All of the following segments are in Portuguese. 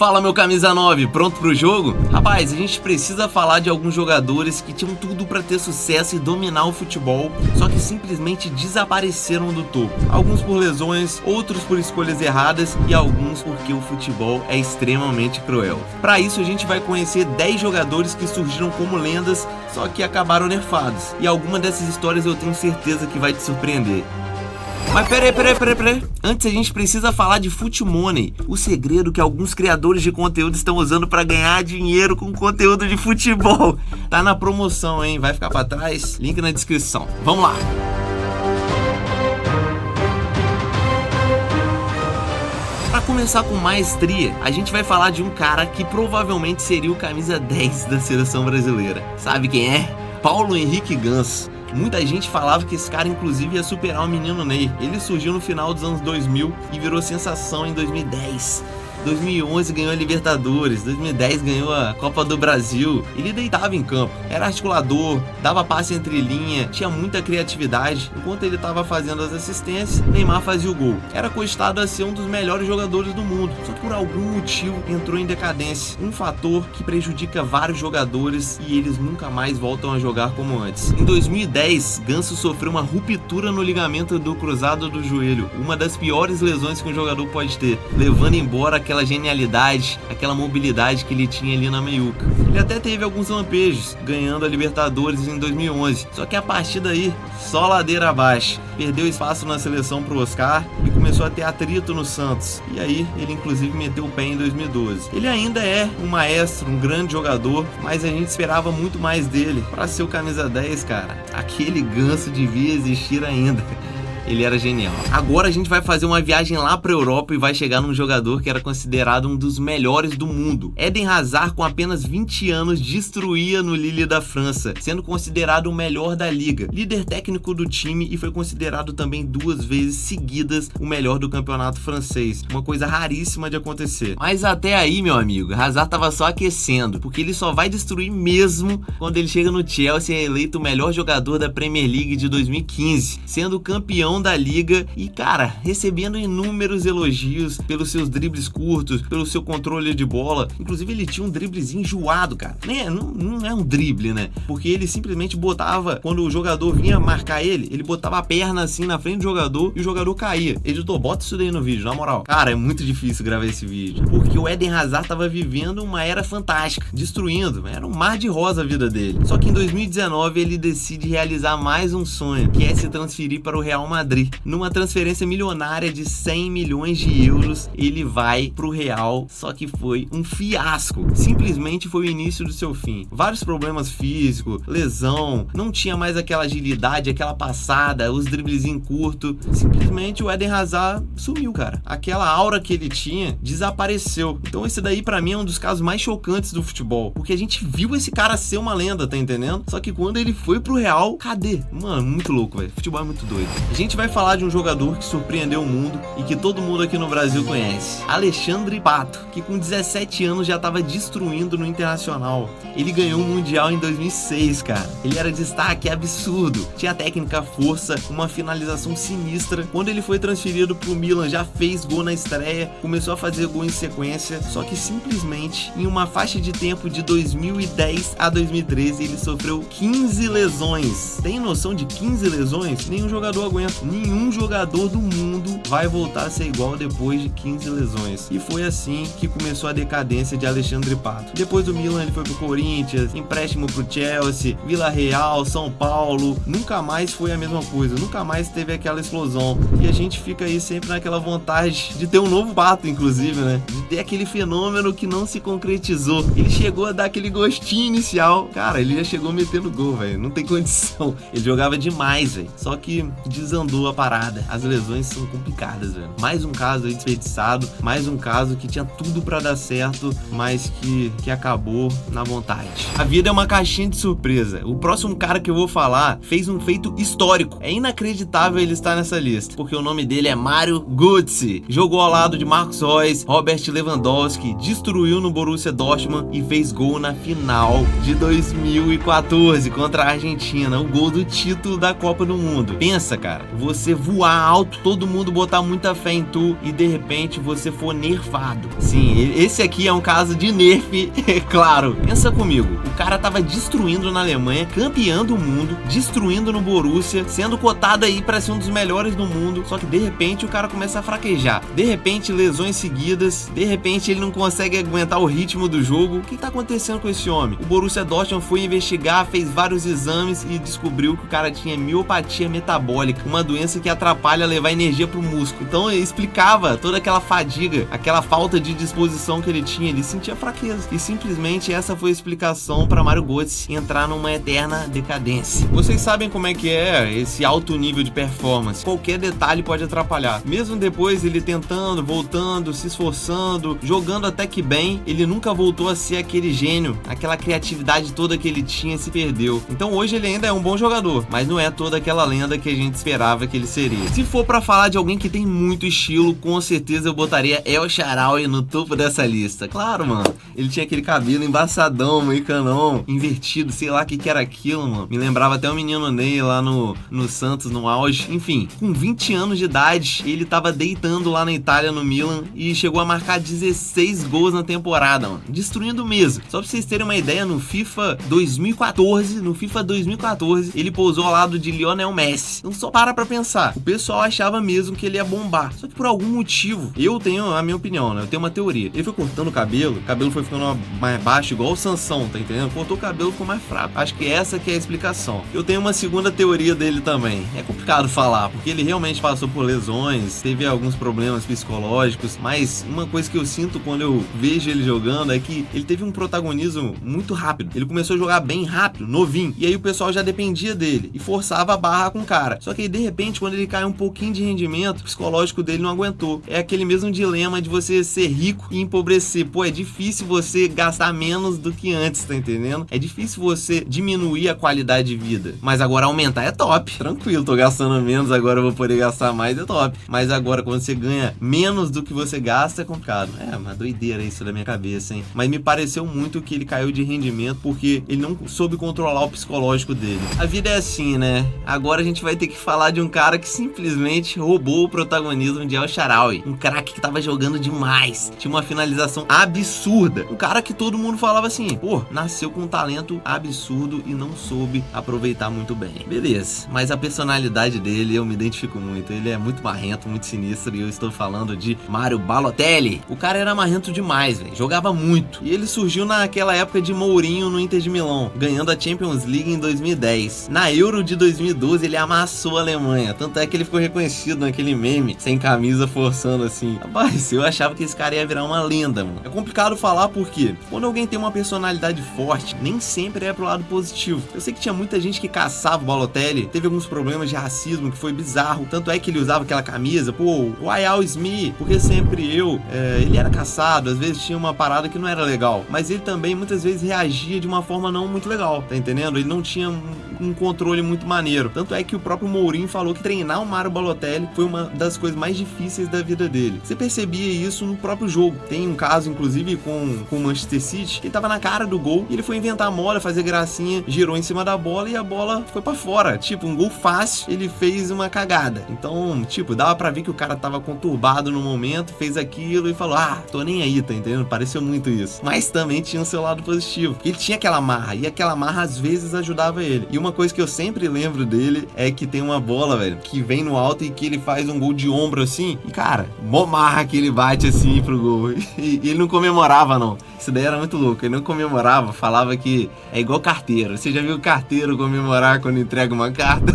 Fala, meu camisa 9, pronto pro jogo? Rapaz, a gente precisa falar de alguns jogadores que tinham tudo pra ter sucesso e dominar o futebol, só que simplesmente desapareceram do topo. Alguns por lesões, outros por escolhas erradas e alguns porque o futebol é extremamente cruel. Pra isso a gente vai conhecer 10 jogadores que surgiram como lendas, só que acabaram nerfados. E alguma dessas histórias eu tenho certeza que vai te surpreender. Mas peraí. Antes a gente precisa falar de FutiMoney, o segredo que alguns criadores de conteúdo estão usando para ganhar dinheiro com conteúdo de futebol. Tá na promoção, hein? Vai ficar para trás? Link na descrição. Vamos lá! Para começar com maestria, a gente vai falar de um cara que provavelmente seria o camisa 10 da seleção brasileira. Sabe quem é? Paulo Henrique Ganso. Muita gente falava que esse cara inclusive ia superar o menino Ney. Ele surgiu no final dos anos 2000 e virou sensação em 2010. 2011 ganhou a Libertadores, 2010 ganhou a Copa do Brasil. Ele deitava em campo, era articulador, dava passe entre linha, tinha muita criatividade. Enquanto ele estava fazendo as assistências, Neymar fazia o gol. Era cogitado a ser um dos melhores jogadores do mundo, só que por algum motivo entrou em decadência. Um fator que prejudica vários jogadores e eles nunca mais voltam a jogar como antes. Em 2010, Ganso sofreu uma ruptura no ligamento do cruzado do joelho, uma das piores lesões que um jogador pode ter, levando embora aquela genialidade, aquela mobilidade que ele tinha ali na meiuca. Ele até teve alguns lampejos, ganhando a Libertadores em 2011, só que a partir daí, só ladeira abaixo. Perdeu espaço na seleção pro Oscar e começou a ter atrito no Santos. E aí, ele inclusive meteu o pé em 2012. Ele ainda é um maestro, um grande jogador, mas a gente esperava muito mais dele. Pra ser o camisa 10, cara, aquele Ganso devia existir ainda. Ele era genial. Agora a gente vai fazer uma viagem lá pra Europa e vai chegar num jogador que era considerado um dos melhores do mundo. Eden Hazard, com apenas 20 anos, destruía no Lille da França, sendo considerado o melhor da liga, líder técnico do time e foi considerado também 2 vezes seguidas o melhor do campeonato francês. Uma coisa raríssima de acontecer. Mas até aí, meu amigo, Hazard tava só aquecendo, porque ele só vai destruir mesmo quando ele chega no Chelsea e é eleito o melhor jogador da Premier League de 2015, sendo campeão da liga e, cara, recebendo inúmeros elogios pelos seus dribles curtos, pelo seu controle de bola. Inclusive ele tinha um driblezinho enjoado, cara. Não é um drible, né? Porque ele simplesmente botava, quando o jogador vinha marcar ele botava a perna assim na frente do jogador e o jogador caía. Editor, bota isso daí no vídeo, na moral. Cara, é muito difícil gravar esse vídeo, porque o Eden Hazard tava vivendo uma era fantástica, destruindo, era um mar de rosa a vida dele. Só que em 2019 ele decide realizar mais um sonho, que é se transferir para o Real Madrid. Numa transferência milionária de 100 milhões de euros, ele vai pro Real, só que foi um fiasco. Simplesmente foi o início do seu fim. Vários problemas físicos, lesão, não tinha mais aquela agilidade, aquela passada, os driblezinhos curtos. Simplesmente o Eden Hazard sumiu, cara. Aquela aura que ele tinha desapareceu. Então esse daí pra mim é um dos casos mais chocantes do futebol, porque a gente viu esse cara ser uma lenda, tá entendendo? Só que quando ele foi pro Real, cadê? Mano, muito louco, velho. Futebol é muito doido. A gente vai falar de um jogador que surpreendeu o mundo e que todo mundo aqui no Brasil conhece. Alexandre Pato, que com 17 anos já estava destruindo no Internacional. Ele ganhou o Mundial em 2006, cara. Ele era destaque absurdo. Tinha técnica, força, uma finalização sinistra. Quando ele foi transferido pro Milan, já fez gol na estreia, começou a fazer gol em sequência, só que simplesmente em uma faixa de tempo de 2010 a 2013 ele sofreu 15 lesões. Tem noção de 15 lesões? Nenhum jogador aguenta. Nenhum jogador do mundo vai voltar a ser igual depois de 15 lesões. E foi assim que começou a decadência de Alexandre Pato. Depois do Milan ele foi pro Corinthians, empréstimo pro Chelsea, Vila Real, São Paulo. Nunca mais foi a mesma coisa, nunca mais teve aquela explosão. E a gente fica aí sempre naquela vontade de ter um novo Pato, inclusive, né? De ter aquele fenômeno que não se concretizou. Ele chegou a dar aquele gostinho inicial. Cara, ele já chegou metendo gol, velho. Não tem condição. Ele jogava demais, velho. Só que desandou a parada. As lesões são complicadas, velho. Mais um caso aí desperdiçado, mais um caso que tinha tudo pra dar certo, mas que acabou na vontade. A vida é uma caixinha de surpresa. O próximo cara que eu vou falar fez um feito histórico. É inacreditável ele estar nessa lista, porque o nome dele é Mario Götze. Jogou ao lado de Marcos Reus, Robert Lewandowski, destruiu no Borussia Dortmund e fez gol na final de 2014 contra a Argentina, o gol do título da Copa do Mundo. Pensa, cara, você voar alto, todo mundo botar muita fé em tu e de repente você for nerfado. Sim, esse aqui é um caso de nerf, é claro. Pensa comigo, o cara tava destruindo na Alemanha, campeão do mundo, destruindo no Borussia, sendo cotado aí para ser um dos melhores do mundo, só que de repente o cara começa a fraquejar. De repente lesões seguidas, de repente ele não consegue aguentar o ritmo do jogo. O que tá acontecendo com esse homem? O Borussia Dortmund foi investigar, fez vários exames e descobriu que o cara tinha miopatia metabólica, uma doença que atrapalha levar energia pro músculo. Então ele explicava toda aquela fadiga, aquela falta de disposição que ele tinha, ele sentia fraqueza. E simplesmente essa foi a explicação para Mario Götze entrar numa eterna decadência. Vocês sabem como é que é esse alto nível de performance. Qualquer detalhe pode atrapalhar. Mesmo depois ele tentando, voltando, se esforçando, jogando até que bem, ele nunca voltou a ser aquele gênio, aquela criatividade toda que ele tinha se perdeu. Então hoje ele ainda é um bom jogador, mas não é toda aquela lenda que a gente esperava que ele seria. Se for pra falar de alguém que tem muito estilo, com certeza eu botaria El Shaarawy no topo dessa lista. Claro, mano, ele tinha aquele cabelo embaçadão, meio canão, invertido, sei lá o que era aquilo, mano. Me lembrava até o menino Ney lá no Santos, no auge. Enfim, com 20 anos de idade, ele tava deitando lá na Itália, no Milan, e chegou a marcar 16 gols na temporada, mano. Destruindo mesmo. Só pra vocês terem uma ideia, no FIFA 2014, ele pousou ao lado de Lionel Messi. Então só para pra pensar. O pessoal achava mesmo que ele ia bombar. Só que por algum motivo, eu tenho a minha opinião, né? Eu tenho uma teoria. Ele foi cortando o cabelo foi ficando mais baixo, igual o Sansão, tá entendendo? Cortou o cabelo, ficou mais fraco. Acho que essa que é a explicação. Eu tenho uma segunda teoria dele também. É complicado falar, porque ele realmente passou por lesões, teve alguns problemas psicológicos, mas uma coisa que eu sinto quando eu vejo ele jogando é que ele teve um protagonismo muito rápido. Ele começou a jogar bem rápido, novinho, e aí o pessoal já dependia dele e forçava a barra com o cara. Só que aí, de repente, quando ele cai um pouquinho de rendimento, o psicológico dele não aguentou. É aquele mesmo dilema de você ser rico e empobrecer. Pô, é difícil você gastar menos do que antes, tá entendendo? É difícil você diminuir a qualidade de vida, mas agora aumentar é top. Tranquilo, tô gastando menos, agora eu vou poder gastar mais, é top. Mas agora, quando você ganha menos do que você gasta, é complicado. É uma doideira isso da minha cabeça, hein? Mas me pareceu muito que ele caiu de rendimento porque ele não soube controlar o psicológico dele. A vida é assim, né? Agora a gente vai ter que falar de um cara que simplesmente roubou o protagonismo de El Shaarawy. Um craque que tava jogando demais. Tinha uma finalização absurda. Um cara que todo mundo falava assim, pô, nasceu com um talento absurdo e não soube aproveitar muito bem. Beleza, mas a personalidade dele eu me identifico muito. Ele é muito marrento, muito sinistro, e eu estou falando de Mario Balotelli. O cara era marrento demais, velho. Jogava muito. E ele surgiu naquela época de Mourinho no Inter de Milão, ganhando a Champions League em 2010. Na Euro de 2012 ele amassou a Alemanha, tanto é que ele ficou reconhecido naquele meme, sem camisa, forçando assim. Rapaz, eu achava que esse cara ia virar uma lenda, mano. É complicado falar porque quando alguém tem uma personalidade forte, nem sempre é pro lado positivo. Eu sei que tinha muita gente que caçava o Balotelli, teve alguns problemas de racismo que foi bizarro, tanto é que ele usava aquela camisa, pô, why always me? Porque sempre eu. Ele era caçado, às vezes tinha uma parada que não era legal, mas ele também muitas vezes reagia de uma forma não muito legal, tá entendendo? Ele não tinha um controle muito maneiro, tanto é que o próprio Mourinho falou que treinar o Mario Balotelli foi uma das coisas mais difíceis da vida dele. Você percebia isso no próprio jogo. Tem um caso, inclusive, com o Manchester City, que ele tava na cara do gol e ele foi inventar moda, fazer gracinha, girou em cima da bola e a bola foi pra fora. Tipo, um gol fácil, ele fez uma cagada. Então, tipo, dava pra ver que o cara tava conturbado no momento, fez aquilo e falou, tô nem aí, tá entendendo? Pareceu muito isso. Mas também tinha o seu lado positivo. Ele tinha aquela marra, e aquela marra às vezes ajudava ele. E uma coisa que eu sempre lembro dele é que tem uma bola, velho, que vem no alto e que ele faz um gol de ombro assim, e cara, mó marra que ele bate assim pro gol. E ele não comemorava, não. Isso daí era muito louco. Ele não comemorava, falava que é igual carteiro. Você já viu carteiro comemorar quando entrega uma carta?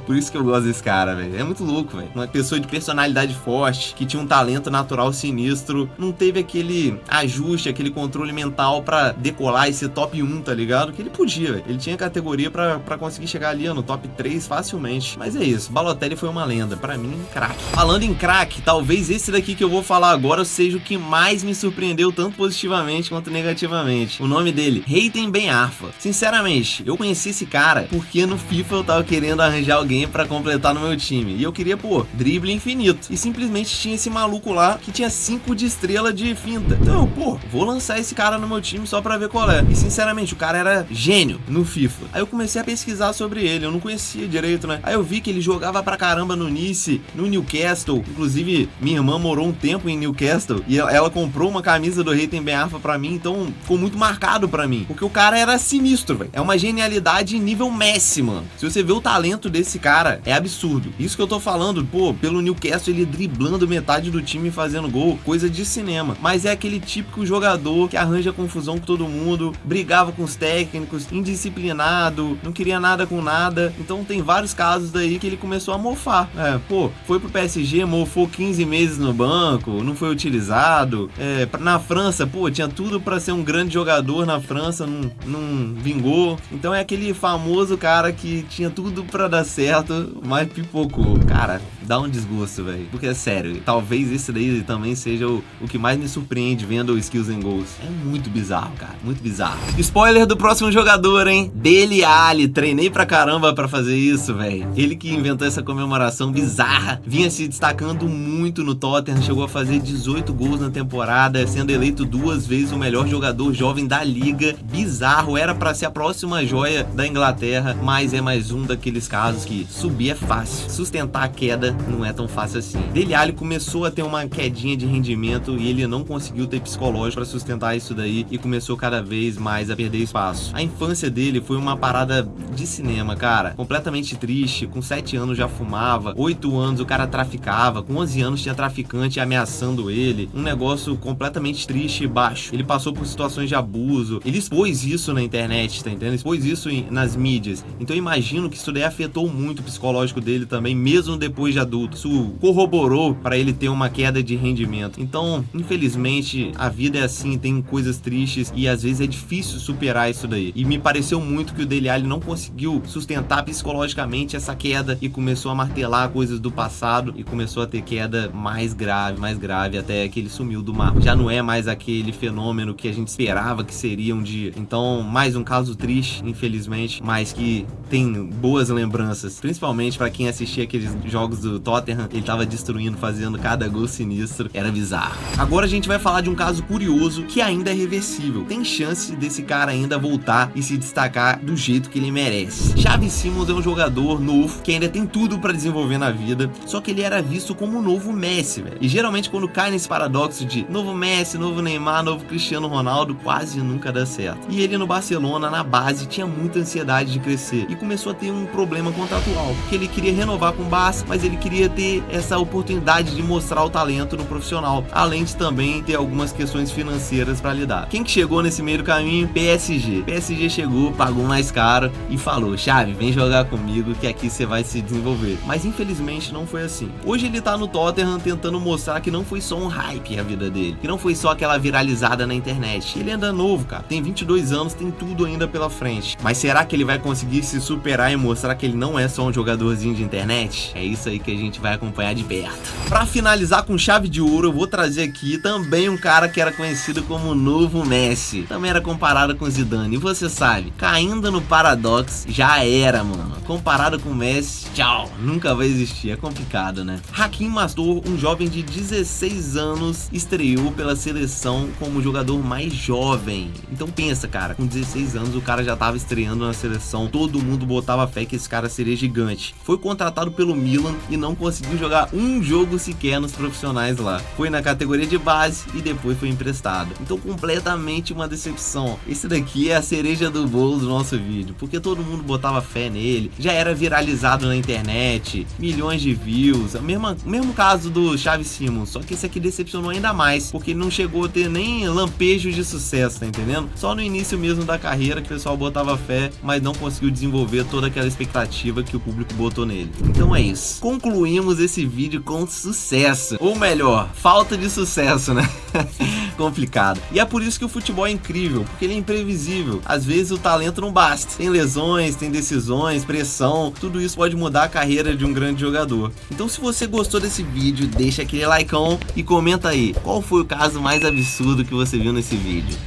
Por isso que eu gosto desse cara, velho. É muito louco, velho. Uma pessoa de personalidade forte, que tinha um talento natural sinistro, não teve aquele ajuste, aquele controle mental pra decolar e ser top 1, tá ligado? Que ele podia, velho. Ele tinha categoria pra conseguir chegar ali, ó, no top 3 facilmente. Mas é isso, Balotelli foi uma lenda. Pra mim, craque. Falando em craque, talvez esse daqui que eu vou falar agora seja o que mais me surpreendeu, tanto positivamente quanto negativamente. O nome dele, Haytham Ben Arfa. Sinceramente, eu conheci esse cara porque no FIFA eu tava querendo arranjar alguém alguém pra completar no meu time. E eu queria, pô, drible infinito. E simplesmente tinha esse maluco lá que tinha 5 de estrela de finta. Então eu, pô, vou lançar esse cara no meu time só pra ver qual é. E sinceramente, o cara era gênio no FIFA. Aí eu comecei a pesquisar sobre ele, eu não conhecia direito, né? Aí eu vi que ele jogava pra caramba no Nice, no Newcastle. Inclusive, minha irmã morou um tempo em Newcastle e ela comprou uma camisa do Reitem Ben Arfa pra mim, então ficou muito marcado pra mim. Porque o cara era sinistro, velho. É uma genialidade nível Messi, mano. Se você vê o talento desse cara, é absurdo. Isso que eu tô falando, pô, pelo Newcastle, ele driblando metade do time e fazendo gol, coisa de cinema. Mas é aquele típico jogador que arranja confusão com todo mundo, brigava com os técnicos, indisciplinado, não queria nada com nada. Então tem vários casos daí que ele começou a mofar. Pô, foi pro PSG, mofou 15 meses no banco, não foi utilizado. Na França, pô, tinha tudo pra ser um grande jogador na França, não vingou. Então é aquele famoso cara que tinha tudo pra dar certo, mas pipocou. Cara, dá um desgosto, velho. Porque é sério, talvez esse daí também seja o que mais me surpreende vendo o Skills and Goals. É muito bizarro, cara, muito bizarro. Spoiler do próximo jogador, hein? Dele Ali, treinei pra caramba pra fazer isso, velho. Ele que inventou essa comemoração bizarra, vinha se destacando muito no Tottenham, chegou a fazer 18 gols na temporada, sendo eleito 2 vezes o melhor jogador jovem da liga. Bizarro, era pra ser a próxima joia da Inglaterra, mas é mais um daqueles casos que subir é fácil, sustentar a queda não é tão fácil assim. Dele Ali começou a ter uma quedinha de rendimento e ele não conseguiu ter psicológico pra sustentar isso daí e começou cada vez mais a perder espaço. A infância dele foi uma parada de cinema, cara, completamente triste. Com 7 anos já fumava, 8 anos o cara traficava, com 11 anos tinha traficante ameaçando ele, um negócio completamente triste e baixo. Ele passou por situações de abuso, ele expôs isso na internet, tá entendendo? Expôs isso nas mídias. Então eu imagino que isso daí afetou muito o psicológico dele também, mesmo depois de adulto. Isso corroborou para ele ter uma queda de rendimento. Então, infelizmente, a vida é assim, tem coisas tristes e às vezes é difícil superar isso daí. E me pareceu muito que o Dele Alli não conseguiu sustentar psicologicamente essa queda e começou a martelar coisas do passado e começou a ter queda mais grave, até que ele sumiu do mapa. Já não é mais aquele fenômeno que a gente esperava que seria um dia. Então, mais um caso triste, infelizmente, mas que tem boas lembranças, principalmente para quem assistia aqueles jogos do Tottenham. Ele tava destruindo, fazendo cada gol sinistro, era bizarro. Agora a gente vai falar de um caso curioso que ainda é reversível. Tem chance desse cara ainda voltar e se destacar do jeito que ele merece. Xavi Simons é um jogador novo que ainda tem tudo pra desenvolver na vida, só que ele era visto como o novo Messi, velho. E geralmente quando cai nesse paradoxo de novo Messi, novo Neymar, novo Cristiano Ronaldo, quase nunca dá certo. E ele no Barcelona, na base, tinha muita ansiedade de crescer e começou a ter um problema contratual, porque ele queria renovar com o Barça, mas ele queria ter essa oportunidade de mostrar o talento no profissional, além de também ter algumas questões financeiras pra lidar. Quem que chegou nesse meio do caminho? PSG. PSG chegou, pagou mais caro e falou: Xavi, vem jogar comigo que aqui você vai se desenvolver. Mas infelizmente não foi assim. Hoje ele tá no Tottenham tentando mostrar que não foi só um hype a vida dele, que não foi só aquela viralizada na internet. Ele ainda é novo, cara, tem 22 anos, tem tudo ainda pela frente. Mas será que ele vai conseguir se superar e mostrar que ele não é só um jogadorzinho de internet? É isso aí que a gente vai acompanhar de perto. Pra finalizar com chave de ouro, eu vou trazer aqui também um cara que era conhecido como o novo Messi. Também era comparado com Zidane. E você sabe, caindo no paradoxo, já era, mano. Comparado com o Messi, tchau, nunca vai existir. É complicado, né? Hakim Mastor, um jovem de 16 anos, estreou pela seleção como o jogador mais jovem. Então pensa, cara, com 16 anos o cara já tava estreando na seleção. Todo mundo botava fé que esse cara seria gigante. Foi contratado pelo Milan e não conseguiu jogar um jogo sequer nos profissionais lá. Foi na categoria de base e depois foi emprestado. Então completamente uma decepção. Esse daqui é a cereja do bolo do nosso vídeo, porque todo mundo botava fé nele, já era viralizado na internet, milhões de views, mesmo caso do Xavi Simons, só que esse aqui decepcionou ainda mais, porque ele não chegou a ter nem lampejo de sucesso, tá entendendo? Só no início mesmo da carreira que o pessoal botava fé, mas não conseguiu desenvolver toda aquela expectativa que o público botou nele. Então é isso. Concluímos esse vídeo com sucesso, ou melhor, falta de sucesso, né? Complicado. E é por isso que o futebol é incrível, porque ele é imprevisível. Às vezes o talento não basta. Tem lesões, tem decisões, pressão, tudo isso pode mudar a carreira de um grande jogador. Então se você gostou desse vídeo, deixa aquele likeão e comenta aí, qual foi o caso mais absurdo que você viu nesse vídeo?